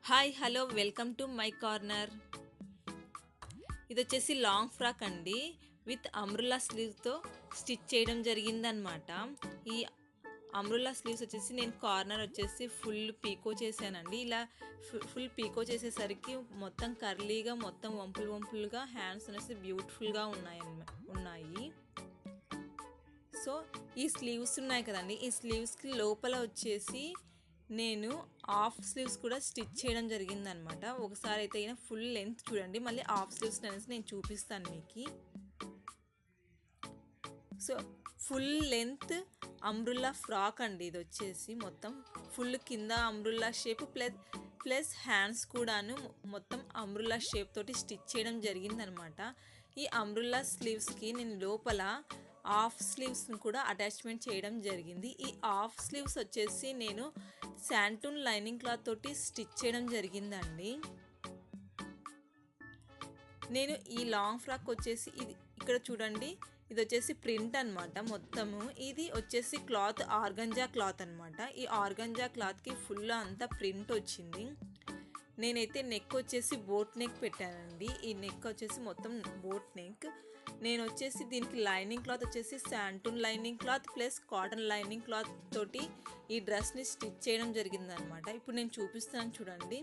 Hi hello welcome to my corner. ఇది వచ్చేసి long frock అండి, విత్ అమ్రుల్లా స్లీవ్తో స్టిచ్ చేయడం జరిగిందనమాట. ఈ అమ్రుల్లా స్లీవ్స్ వచ్చేసి నేను కార్నర్ వచ్చేసి ఫుల్ పీకో చేశానండి. ఇలా ఫుల్ పీకో చేసేసరికి మొత్తం కర్లీగా, మొత్తం వంపులుగా హ్యాండ్స్ అనేసి బ్యూటిఫుల్గా ఉన్నాయి. సో ఈ స్లీవ్స్ ఉన్నాయి కదండి, ఈ స్లీవ్స్కి లోపల వచ్చేసి నేను హాఫ్ స్లీవ్స్ కూడా స్టిచ్ చేయడం జరిగిందనమాట. ఒకసారి అయితే అయినా ఫుల్ లెంత్ చూడండి, మళ్ళీ హాఫ్ స్లీవ్స్ అనేసి నేను చూపిస్తాను మీకు. సో ఫుల్ లెంత్ అంబ్రుల్లా ఫ్రాక్ అండి ఇది వచ్చేసి. మొత్తం ఫుల్ కింద అంబ్రుల్లా షేప్ ప్లస్ హ్యాండ్స్ కూడాను మొత్తం అంబ్రుల్లా షేప్ తోటి స్టిచ్ చేయడం జరిగిందనమాట. ఈ అంబ్రుల్లా స్లీవ్స్కి నేను లోపల హాఫ్ స్లీవ్స్ని కూడా అటాచ్మెంట్ చేయడం జరిగింది. ఈ హాఫ్ స్లీవ్స్ వచ్చేసి నేను శాంటూన్ లైనింగ్ క్లాత్ తోటి స్టిచ్ చేయడం జరిగిందండి. నేను ఈ లాంగ్ ఫ్రాక్ వచ్చేసి ఇది ఇక్కడ చూడండి, ఇది వచ్చేసి ప్రింట్ అనమాట మొత్తము. ఇది వచ్చేసి క్లాత్ ఆర్గంజా క్లాత్ అనమాట. ఈ ఆర్గంజా క్లాత్కి ఫుల్ అంతా ప్రింట్ వచ్చింది. నేనైతే నెక్ వచ్చేసి బోట్ నెక్ పెట్టానండి. ఈ నెక్ వచ్చేసి మొత్తం బోట్ నెక్. నేను వచ్చేసి దీనికి లైనింగ్ క్లాత్ వచ్చేసి santoon lining cloth plus cotton lining cloth తోటి ఈ డ్రెస్ని స్టిచ్ చేయడం జరిగిందనమాట. ఇప్పుడు నేను చూపిస్తాను చూడండి.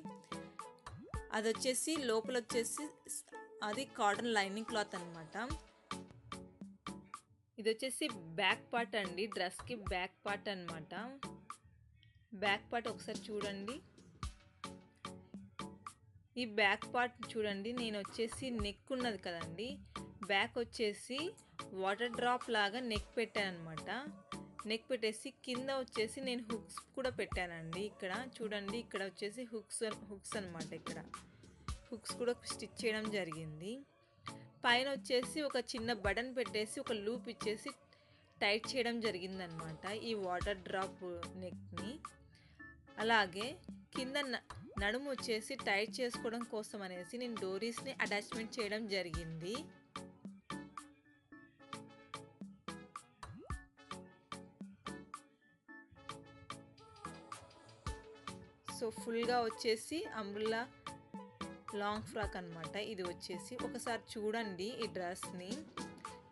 అది వచ్చేసి లోపల వచ్చేసి అది కాటన్ లైనింగ్ క్లాత్ అనమాట. ఇది వచ్చేసి బ్యాక్ పార్ట్ అండి, డ్రెస్కి బ్యాక్ పార్ట్ అనమాట. బ్యాక్ పార్ట్ ఒకసారి చూడండి. ఈ బ్యాక్ పార్ట్ చూడండి, నేను వచ్చేసి నెక్ ఉన్నది కదండి, బ్యాక్ వచ్చేసి వాటర్ డ్రాప్ లాగా నెక్ పెట్టాను అనమాట. నెక్ పెట్టేసి కింద వచ్చేసి నేను హుక్స్ కూడా పెట్టానండి. ఇక్కడ చూడండి, ఇక్కడ వచ్చేసి హుక్స్ అనమాట. ఇక్కడ హుక్స్ కూడా స్టిచ్ చేయడం జరిగింది. పైన వచ్చేసి ఒక చిన్న బటన్ పెట్టేసి ఒక లూప్ ఇచ్చేసి టైట్ చేయడం జరిగిందనమాట ఈ వాటర్ డ్రాప్ నెక్ని. అలాగే కింద నడుము వచ్చేసి టైట్ చేసుకోవడం కోసం అనేసి నేను డోరీస్ని అటాచ్మెంట్ చేయడం జరిగింది. సో ఫుల్గా వచ్చేసి అంబ్రెల్లా లాంగ్ ఫ్రాక్ అనమాట ఇది వచ్చేసి. ఒకసారి చూడండి ఈ డ్రెస్ని,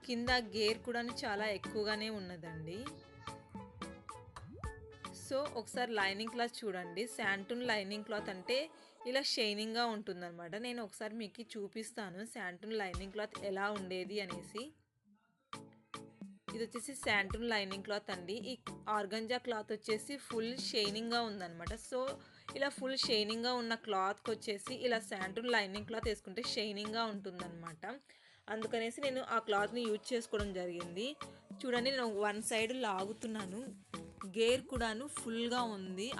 కింద గేర్ కూడా చాలా ఎక్కువగానే ఉన్నదండి. సో ఒకసారి లైనింగ్ క్లాత్ చూడండి. శాంటూన్ లైనింగ్ క్లాత్ అంటే ఇలా షైనింగ్గా ఉంటుందన్నమాట. నేను ఒకసారి మీకు చూపిస్తాను శాంటూన్ లైనింగ్ క్లాత్ ఎలా ఉండేది అనేసి. ఇది వచ్చేసి శాంటూన్ లైనింగ్ క్లాత్ అండి. ఈ ఆర్గంజా క్లాత్ వచ్చేసి ఫుల్ షైనింగ్గా ఉందన్నమాట. సో ఇలా ఫుల్ షైనింగ్గా ఉన్న క్లాత్కి వచ్చేసి ఇలా శాంటూన్ లైనింగ్ క్లాత్ వేసుకుంటే షైనింగ్గా ఉంటుందన్నమాట. అందుకనేసి నేను ఆ క్లాత్ని యూజ్ చేసుకోవడం జరిగింది. చూడండి, నేను వన్ సైడ్ లాగుతున్నాను, గేర్ కూడాను ఫుల్గా ఉంది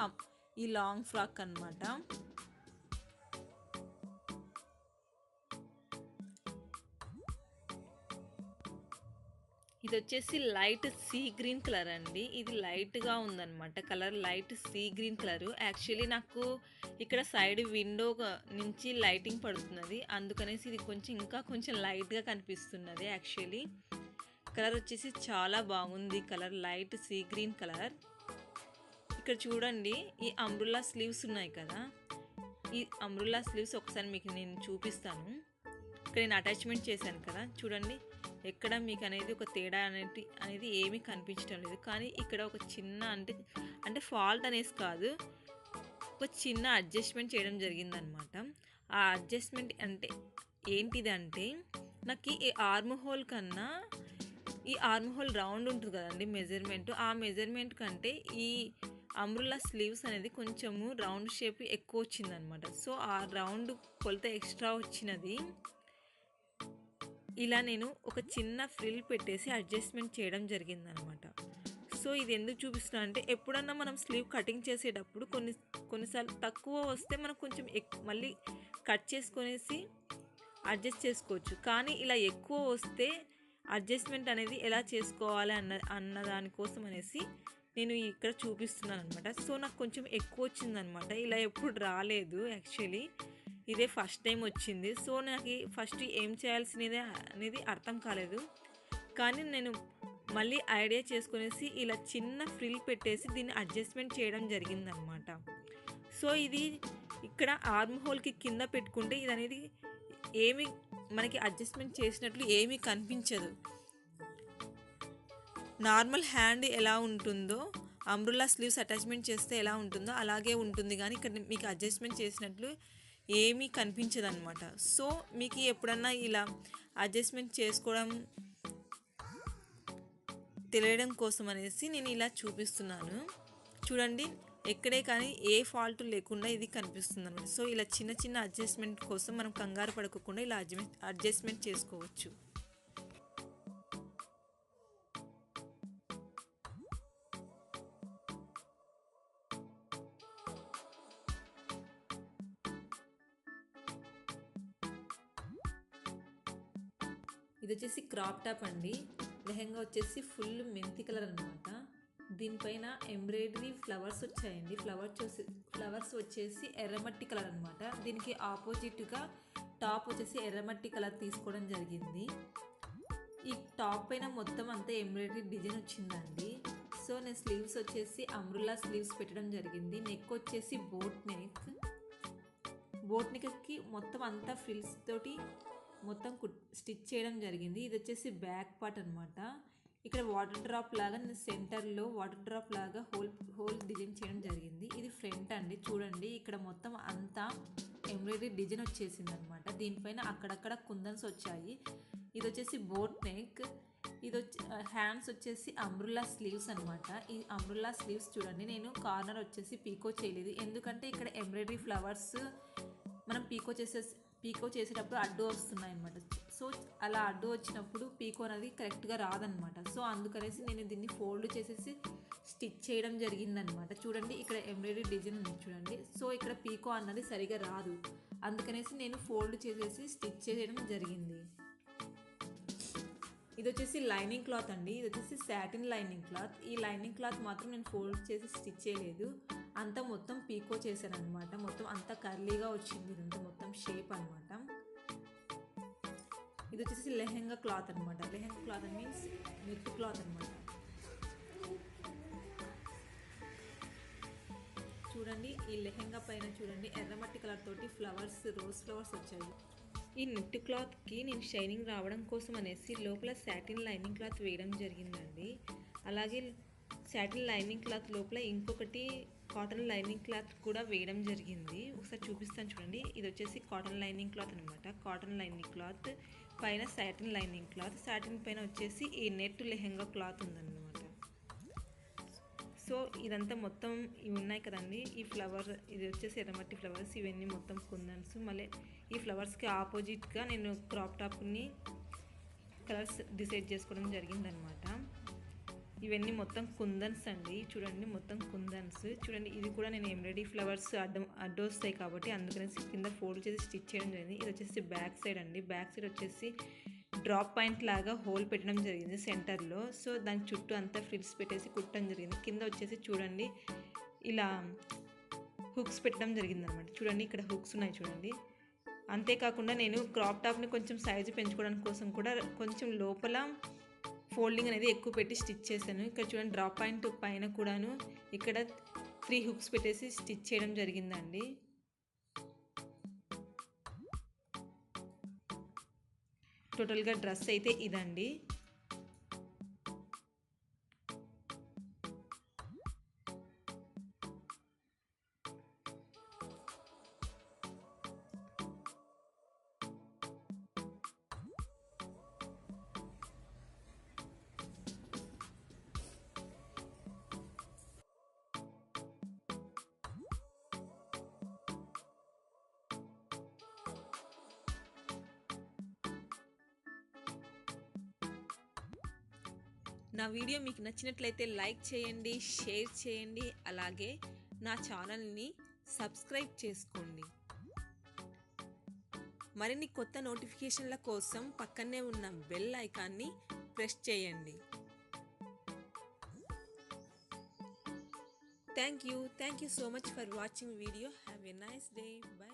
ఈ లాంగ్ ఫ్రాక్ అనమాట. ఇది వచ్చేసి లైట్ సీ గ్రీన్ కలర్ అండి. ఇది లైట్గా ఉందన్నమాట colour, light sea green colour. Actually నాకు ఇక్కడ సైడ్ విండో నుంచి లైటింగ్ పడుతున్నది, అందుకనేసి ఇది ఇంకా కొంచెం లైట్గా కనిపిస్తున్నది. యాక్చువల్లీ కలర్ వచ్చేసి చాలా బాగుంది, colour light sea green colour. ఇక్కడ చూడండి, ఈ అంబ్రెల్లా స్లీవ్స్ ఉన్నాయి కదా, ఈ అంబ్రెల్లా స్లీవ్స్ ఒకసారి మీకు నేను చూపిస్తాను. ఇక్కడ నేను అటాచ్మెంట్ చేశాను కదా, చూడండి ఎక్కడ మీకు అనేది ఒక తేడా అనేది ఏమీ కనిపించడం లేదు. కానీ ఇక్కడ ఒక చిన్న అంటే ఫాల్ట్ అనేసి కాదు, ఒక చిన్న అడ్జస్ట్మెంట్ చేయడం జరిగిందనమాట. ఆ అడ్జస్ట్మెంట్ అంటే ఏంటిదంటే, నాకు ఈ ఆర్మ్ హోల్ కన్నా ఈ ఆర్మ్ హోల్ రౌండ్ ఉంటుంది కదండి మెజర్మెంట్, ఆ మెజర్మెంట్ కంటే ఈ అంబ్రెల్లా స్లీవ్స్ అనేది కొంచెము రౌండ్ షేప్ ఎక్కువ వచ్చిందనమాట. సో ఆ రౌండ్ కొలత ఎక్స్ట్రా వచ్చినది. ఇలా నేను ఒక చిన్న ఫ్రిల్ పెట్టేసి అడ్జస్ట్మెంట్ చేయడం జరిగిందనమాట. సో ఇది ఎందుకు చూపిస్తున్నా అంటే, ఎప్పుడన్నా మనం స్లీవ్ కటింగ్ చేసేటప్పుడు కొన్నిసార్లు తక్కువ వస్తే మనం కొంచెం మళ్ళీ కట్ చేసుకొనేసి అడ్జస్ట్ చేసుకోవచ్చు. కానీ ఇలా ఎక్కువ వస్తే అడ్జస్ట్మెంట్ అనేది ఎలా చేసుకోవాలి అన్న దానికోసం అనేసి నేను ఇక్కడ చూపిస్తున్నాను అనమాట. సో నాకు కొంచెం ఎక్కువ వచ్చిందనమాట, ఇలా ఎప్పుడు రాలేదు. యాక్చువల్లీ ఇదే ఫస్ట్ టైం వచ్చింది. సో నాకు ఫస్ట్ ఏం చేయాల్సినది అనేది అర్థం కాలేదు. కానీ నేను మళ్ళీ ఐడియా చేసుకునేసి ఇలా చిన్న ఫ్రిల్ పెట్టేసి దీన్ని అడ్జస్ట్మెంట్ చేయడం జరిగిందనమాట. సో ఇది ఇక్కడ ఆర్మ్ హోల్కి కింద పెట్టుకుంటే ఇది అనేది ఏమి మనకి అడ్జస్ట్మెంట్ చేసినట్లు ఏమీ కనిపించదు. నార్మల్ హ్యాండ్ ఎలా ఉంటుందో అంబ్రెల్లా స్లీవ్స్ అటాచ్మెంట్ చేస్తే ఎలా ఉంటుందో అలాగే ఉంటుంది, కానీ ఇక్కడ మీకు అడ్జస్ట్మెంట్ చేసినట్లు ఏమీ కనిపించదు అనమాట. సో మీకు ఎప్పుడన్నా ఇలా అడ్జస్ట్మెంట్ చేసుకోవడం తెలియడం కోసం అనేసి నేను ఇలా చూపిస్తున్నాను. చూడండి, ఎక్కడే కానీ ఏ ఫాల్ట్ లేకుండా ఇది కనిపిస్తుంది అనమాట. సో ఇలా చిన్న చిన్న అడ్జస్ట్మెంట్ కోసం మనం కంగారు పడకుండా ఇలా అడ్జస్ట్మెంట్ చేసుకోవచ్చు. ఇది వచ్చేసి క్రాప్ టాప్ అండి. లెహంగా వచ్చేసి ఫుల్ మెంతి కలర్ అనమాట. దీనిపైన ఎంబ్రాయిడరీ ఫ్లవర్స్ వచ్చాయండి. ఫ్లవర్స్ వచ్చేసి ఎర్రమట్టి కలర్ అనమాట. దీనికి ఆపోజిట్గా టాప్ వచ్చేసి ఎర్రమట్టి కలర్ తీసుకోవడం జరిగింది. ఈ టాప్ పైన మొత్తం అంతా ఎంబ్రాయిడరీ డిజైన్ వచ్చిందండి. సో నేను స్లీవ్స్ వచ్చేసి అంబ్రెల్లా స్లీవ్స్ పెట్టడం జరిగింది. నెక్ వచ్చేసి బోట్ నెక్కి మొత్తం అంతా ఫ్రిల్స్ తోటి మొత్తం స్టిచ్ చేయడం జరిగింది. ఇది వచ్చేసి బ్యాక్ పార్ట్ అనమాట. ఇక్కడ వాటర్ డ్రాప్ లాగా నేను సెంటర్లో వాటర్ డ్రాప్ లాగా హోల్ డిజైన్ చేయడం జరిగింది. ఇది ఫ్రంట్ అండి. చూడండి, ఇక్కడ మొత్తం అంతా ఎంబ్రాయిడరీ డిజైన్ వచ్చేసింది అనమాట. దీనిపైన అక్కడక్కడ కుందన్స్ వచ్చాయి. ఇది వచ్చేసి బోట్ నెక్. ఇది హ్యాండ్స్ వచ్చేసి అంబ్రెల్లా స్లీవ్స్ అనమాట. ఈ అంబ్రెల్లా స్లీవ్స్ చూడండి, నేను కార్నర్ వచ్చేసి పీకో చేయలేదు, ఎందుకంటే ఇక్కడ ఎంబ్రాయిడరీ ఫ్లవర్స్ మనం పీకో చేసేటప్పుడు అడ్డు వస్తున్నాయి అనమాట. సో అలా అడ్డు వచ్చినప్పుడు పీకో అనేది కరెక్ట్గా రాదనమాట. సో అందుకనేసి నేను దీన్ని ఫోల్డ్ చేసేసి స్టిచ్ చేయడం జరిగిందనమాట. చూడండి, ఇక్కడ ఎంబ్రాయిడరీ డిజైన్ ఉంది చూడండి. సో ఇక్కడ పీకో అన్నది సరిగా రాదు, అందుకనేసి నేను ఫోల్డ్ చేసేసి స్టిచ్ చేయడం జరిగింది. ఇది వచ్చేసి లైనింగ్ క్లాత్ అండి. ఇది వచ్చేసి సాటిన్ లైనింగ్ క్లాత్. ఈ లైనింగ్ క్లాత్ మాత్రం నేను ఫోల్డ్ చేసి స్టిచ్ చేయలేదు, అంతా మొత్తం పీకో చేశాను అనమాట. మొత్తం అంతా కర్లీగా వచ్చింది, ఇదంతా మొత్తం షేప్ అనమాట. ఇది వచ్చేసి లెహంగా క్లాత్ అనమాట. Lehenga cloth means net cloth అనమాట. చూడండి, ఈ లెహంగా పైన చూడండి ఎర్రమట్టి కలర్ తోటి రోజ్ ఫ్లవర్స్ వచ్చాయి. ఈ నెట్ క్లాత్కి నేను షైనింగ్ రావడం కోసం అనేసి లోపల సాటిన్ లైనింగ్ క్లాత్ వేయడం జరిగిందండి. అలాగే సాటిన్ లైనింగ్ క్లాత్ లోపల ఇంకొకటి కాటన్ లైనింగ్ క్లాత్ కూడా వేయడం జరిగింది. ఒకసారి చూపిస్తాను చూడండి. ఇది వచ్చేసి కాటన్ లైనింగ్ క్లాత్ అనమాట. కాటన్ లైనింగ్ క్లాత్ పైన సాటిన్ లైనింగ్ క్లాత్, సాటిన్ పైన వచ్చేసి ఈ నెట్ లెహంగా క్లాత్ ఉందన్నమాట. సో ఇదంతా మొత్తం ఇవి ఉన్నాయి కదండి, ఈ ఫ్లవర్ ఇది వచ్చేసి ఎర్రమట్టి ఫ్లవర్స్, ఇవన్నీ మొత్తం కుందన్స్. మళ్ళీ ఈ ఫ్లవర్స్కి ఆపోజిట్గా నేను క్రాప్ టాప్ని కలర్స్ డిసైడ్ చేసుకోవడం జరిగిందనమాట. ఇవన్నీ మొత్తం కుందన్స్ అండి. చూడండి, మొత్తం కుందన్స్. చూడండి, ఇది కూడా నేను ఎంబ్రాయిడరీ ఫ్లవర్స్ అడ్డు వస్తాయి కాబట్టి అందుకనేసి కింద ఫోల్డ్ చేసి స్టిచ్ చేయడం జరిగింది. ఇది వచ్చేసి బ్యాక్ సైడ్ అండి. బ్యాక్ సైడ్ వచ్చేసి డ్రాప్ పాయింట్ లాగా హోల్ పెట్టడం జరిగింది సెంటర్లో. సో దాని చుట్టూ అంతా ఫ్రిల్స్ పెట్టేసి కుట్టడం జరిగింది. కింద వచ్చేసి చూడండి ఇలా హుక్స్ పెట్టడం జరిగింది అనమాట. చూడండి, ఇక్కడ హుక్స్ ఉన్నాయి చూడండి. అంతేకాకుండా నేను క్రాప్ టాప్ని కొంచెం సైజు పెంచుకోవడానికి కోసం కూడా కొంచెం లోపల ఫోల్డింగ్ అనేది ఎక్కువ పెట్టి స్టిచ్ చేశాను. ఇక్కడ చూడండి, డ్రాప్ పాయింట్ పైన కూడాను ఇక్కడ 3 హుక్స్ పెట్టేసి స్టిచ్ చేయడం జరిగిందండి. టోటల్గా డ్రెస్ అయితే ఇదండి. నా వీడియో మీకు నచ్చినట్లయితే లైక్ చేయండి, షేర్ చేయండి, అలాగే నా ఛానల్ని సబ్స్క్రైబ్ చేసుకోండి. మరిన్ని కొత్త నోటిఫికేషన్ల కోసం పక్కనే ఉన్న బెల్ ఐకాన్ని ప్రెస్ చేయండి. Thank you so much for watching video. Have a nice day. By.